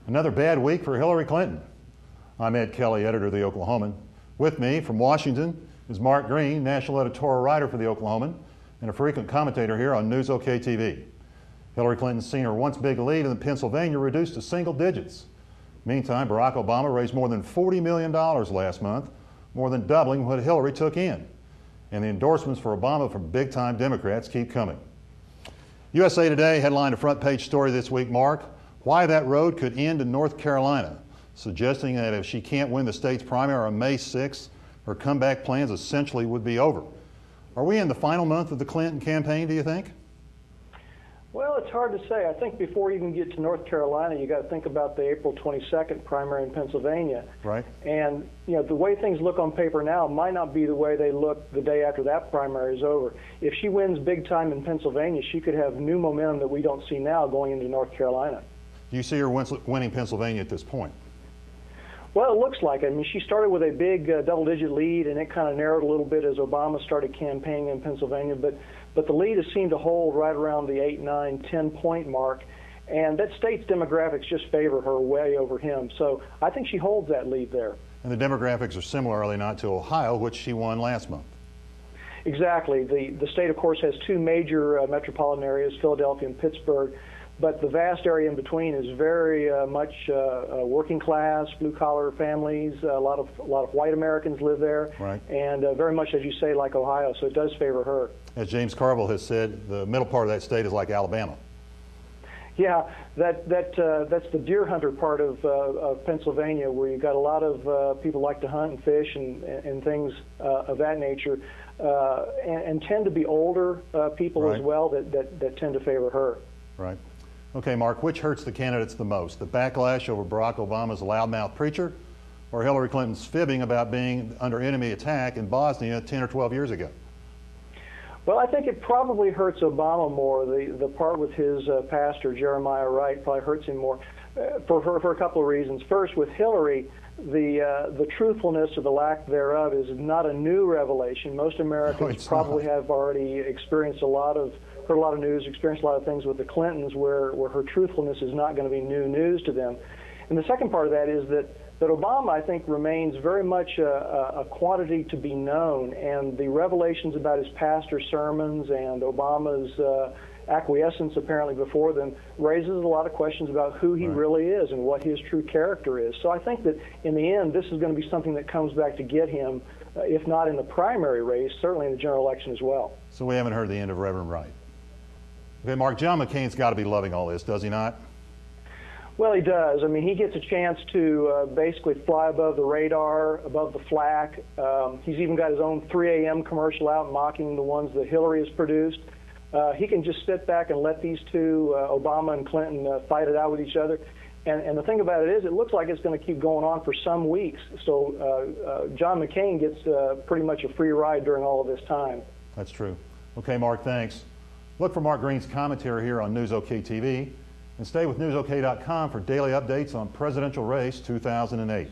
Another bad week for Hillary Clinton. I'm Ed Kelly, editor of the Oklahoman. With me from Washington is Mark Green, national editorial writer for the Oklahoman and a frequent commentator here on News OK TV. Hillary Clinton's seen her once big lead in Pennsylvania reduced to single digits. Meantime, Barack Obama raised more than $40 million last month, more than doubling what Hillary took in. And the endorsements for Obama from big-time Democrats keep coming. USA Today headlined a front-page story this week, Mark, why that road could end in North Carolina, suggesting that if she can't win the state's primary on May 6th, her comeback plans essentially would be over. Are we in the final month of the Clinton campaign, do you think? Well, it's hard to say. I think before you can get to North Carolina, you got to think about the April 22nd primary in Pennsylvania. Right. And, you know, the way things look on paper now might not be the way they look the day after that primary is over. If she wins big time in Pennsylvania, she could have new momentum that we don't see now going into North Carolina. Do you see her winning Pennsylvania at this point? Well, it looks like it. I mean, she started with a big double-digit lead, and it kind of narrowed a little bit as Obama started campaigning in Pennsylvania. But the lead has seemed to hold right around the 8, 9, 10-point mark, and that state's demographics just favor her way over him. So I think she holds that lead there. And the demographics are similar, are they not, to Ohio, which she won last month? Exactly. The state, of course, has two major metropolitan areas, Philadelphia and Pittsburgh. But the vast area in between is very much working class, blue-collar families. A lot of white Americans live there, right. And very much, as you say, like Ohio. So it does favor her. As James Carville has said, the middle part of that state is like Alabama. Yeah, that's the deer hunter part of Pennsylvania, where you've got a lot of people like to hunt and fish and things of that nature, and tend to be older people right. as well that tend to favor her. Right. Okay, Mark, which hurts the candidates the most? The backlash over Barack Obama's loudmouth preacher, or Hillary Clinton's fibbing about being under enemy attack in Bosnia 10 or 12 years ago? Well, I think it probably hurts Obama more. The part with his pastor, Jeremiah Wright, probably hurts him more for a couple of reasons. First, with Hillary, the truthfulness or the lack thereof is not a new revelation. Most Americans probably have already experienced heard a lot of news, experienced a lot of things with the Clintons where her truthfulness is not going to be new news to them. And the second part of that is that Obama, I think, remains very much a quantity to be known, and the revelations about his pastor's sermons and Obama's acquiescence apparently before them raises a lot of questions about who he really is and what his true character is. So I think that in the end, this is going to be something that comes back to get him, if not in the primary race, certainly in the general election as well. So we haven't heard the end of Reverend Wright. Okay, Mark, John McCain's got to be loving all this, does he not? Well, he does. I mean, he gets a chance to basically fly above the radar, above the flak. He's even got his own 3 a.m. commercial out mocking the ones that Hillary has produced. He can just sit back and let these two, Obama and Clinton, fight it out with each other. And the thing about it is, it looks like it's going to keep going on for some weeks. So John McCain gets pretty much a free ride during all of this time. That's true. Okay, Mark, thanks. Look for Mark Green's commentary here on News OK TV, and stay with NewsOK.com for daily updates on Presidential Race 2008.